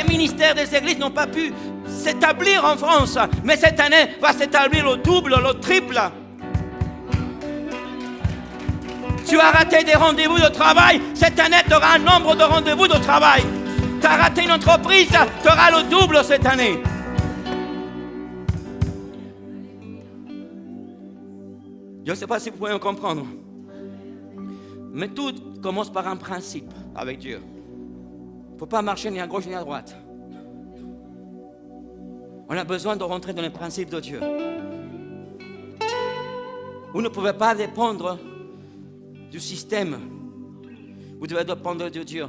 ministères des églises n'ont pas pu s'établir en France, mais cette année va s'établir au double, au triple. Tu as raté des rendez-vous de travail, cette année tu auras un nombre de rendez-vous de travail. Tu as raté une entreprise, tu auras le double cette année. Je ne sais pas si vous pouvez me comprendre. Mais tout commence par un principe avec Dieu. Il ne faut pas marcher ni à gauche ni à droite. On a besoin de rentrer dans les principes de Dieu. Vous ne pouvez pas dépendre du système. Vous devez dépendre de Dieu.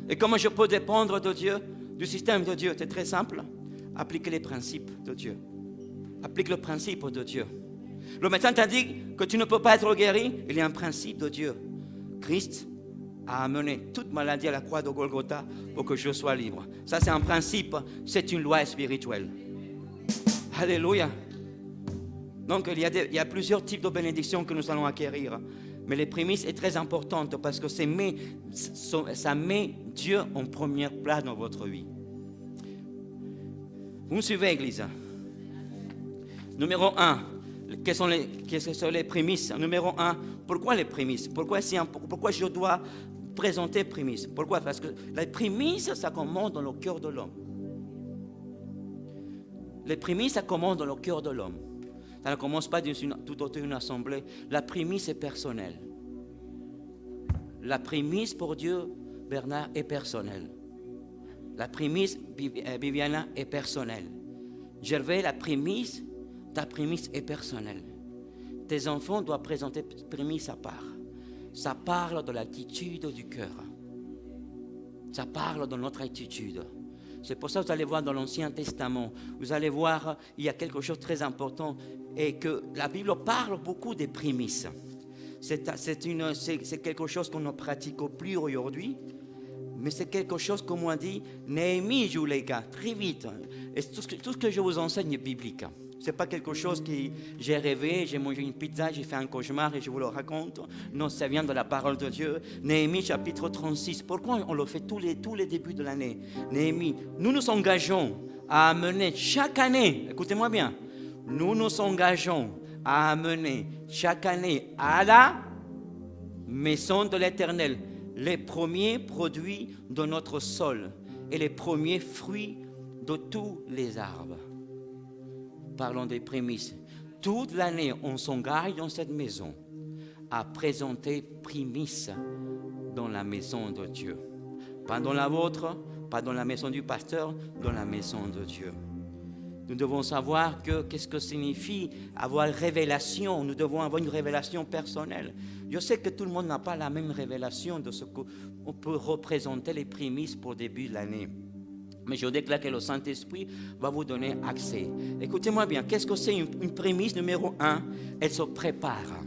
Et comment je peux dépendre de Dieu, du système de Dieu? C'est très simple. Appliquez les principes de Dieu. Applique le principe de Dieu. Le médecin t'a dit que tu ne peux pas être guéri. Il y a un principe de Dieu. Christ a amené toute maladie à la croix de Golgotha pour que je sois libre. Ça, c'est un principe. C'est une loi spirituelle. Alléluia. Donc, il y a plusieurs types de bénédictions que nous allons acquérir. Mais les prémices est très importante parce que ça met Dieu en première place dans votre vie. Vous me suivez, Église? Numéro 1. Quelles sont les prémices? Numéro 1, pourquoi les prémices? Pourquoi je dois présenter les prémices? Pourquoi? Parce que les prémices, ça commence dans le cœur de l'homme. Les prémices, ça commence dans le cœur de l'homme. Ça ne commence pas tout autour d'une assemblée. La prémisse est personnelle. La prémisse pour Dieu, Bernard, est personnelle. La prémisse, Viviana, est personnelle. Gervais, ta prémisse est personnelle. Tes enfants doivent présenter prémisse à part. Ça parle de l'attitude du cœur. Ça parle de notre attitude. C'est pour ça que vous allez voir dans l'Ancien Testament, vous allez voir, il y a quelque chose de très important et que la Bible parle beaucoup des prémices. C'est quelque chose qu'on ne pratique plus aujourd'hui, mais c'est quelque chose, comme on dit, Néhémie joue les gars, très vite. Et tout ce que je vous enseigne est biblique. Ce n'est pas quelque chose que j'ai rêvé, j'ai mangé une pizza, j'ai fait un cauchemar et je vous le raconte. Non, ça vient de la parole de Dieu. Néhémie chapitre 36. Pourquoi on le fait tous les débuts de l'année? Néhémie, nous nous engageons à amener chaque année, écoutez-moi bien, nous nous engageons à amener chaque année à la maison de l'Éternel les premiers produits de notre sol et les premiers fruits de tous les arbres. Parlons des prémices. Toute l'année, on s'engage dans cette maison à présenter prémices dans la maison de Dieu. Pas dans la vôtre, pas dans la maison du pasteur, dans la maison de Dieu. Nous devons savoir qu'est-ce que signifie avoir révélation. Nous devons avoir une révélation personnelle. Je sais que tout le monde n'a pas la même révélation de ce qu'on peut représenter les prémices pour le début de l'année. Mais je déclare que le Saint-Esprit va vous donner accès. Écoutez-moi bien, qu'est-ce que c'est une prémisse numéro 1? Elle se prépare.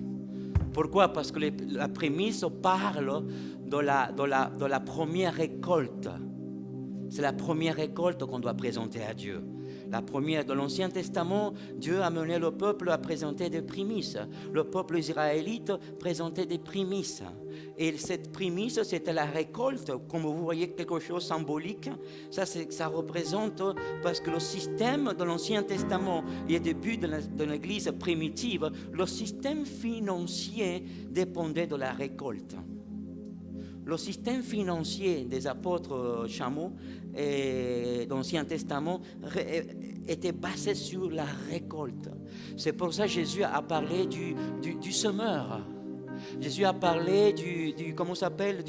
Pourquoi? Parce que la prémisse parle de la première récolte. C'est la première récolte qu'on doit présenter à Dieu. La première, dans l'Ancien Testament, Dieu a mené le peuple à présenter des prémices. Le peuple israélite présentait des prémices. Et cette prémisse, c'était la récolte. Comme vous voyez, quelque chose de symbolique. Ça représente, parce que le système de l'Ancien Testament et au début de l'Église primitive, le système financier dépendait de la récolte. Le système financier des apôtres Chameau et dans l'Ancien Testament était basé sur la récolte. C'est pour ça que Jésus a parlé du semeur. Jésus a parlé comment ça s'appelle,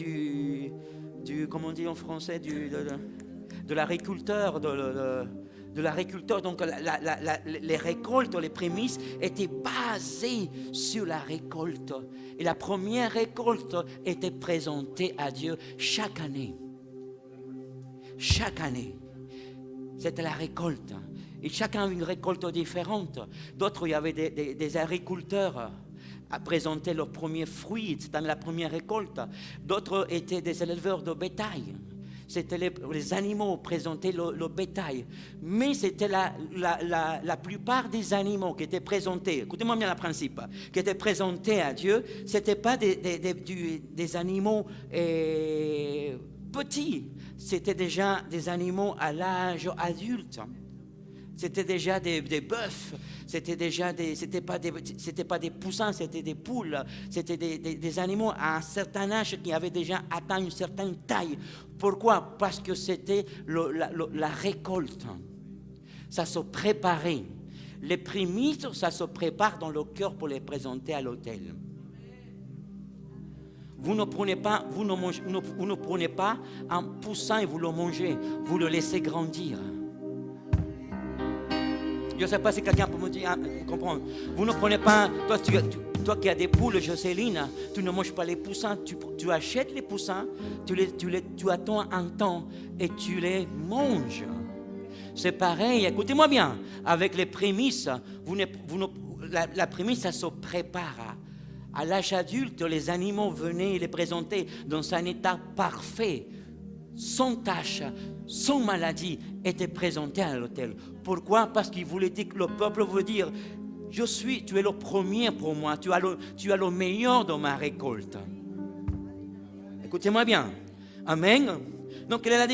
comment on dit en français, de l'agriculteur, de l'agriculteur. Donc les récoltes, les prémices étaient basées sur la récolte. Et la première récolte était présentée à Dieu chaque année. Chaque année. C'était la récolte. Et chacun avait une récolte différente. D'autres, il y avait des agriculteurs à présenter leurs premiers fruits dans la première récolte. D'autres étaient des éleveurs de bétail. C'était les animaux présentaient le bétail. Mais c'était la plupart des animaux qui étaient présentés, écoutez-moi bien le principe, qui étaient présentés à Dieu, ce n'étaient pas des animaux petits. C'était déjà des animaux à l'âge adulte. C'était déjà des bœufs. C'était pas des poussins, c'était des poules. C'était des animaux à un certain âge qui avaient déjà atteint une certaine taille. Pourquoi? Parce que c'était la récolte. Ça se préparait. Les prémices, ça se prépare dans le cœur pour les présenter à l'autel. Vous ne prenez pas un poussin et vous le mangez. Vous le laissez grandir. Je ne sais pas si quelqu'un peut me dire, comprendre. Vous ne prenez pas, toi qui as des poules, Jocelyne, tu ne manges pas les poussins, tu achètes les poussins, tu attends un temps et tu les manges. C'est pareil, écoutez-moi bien, avec les prémices, la prémisse, ça se prépare. À l'âge adulte, les animaux venaient les présenter dans un état parfait, sans tache, sans maladie, étaient présentés à l'autel. Pourquoi? Parce qu'il voulait dire que le peuple veut dire, tu es le premier pour moi, tu as le meilleur dans ma récolte. Écoutez-moi bien. Amen. Donc, elle a dit,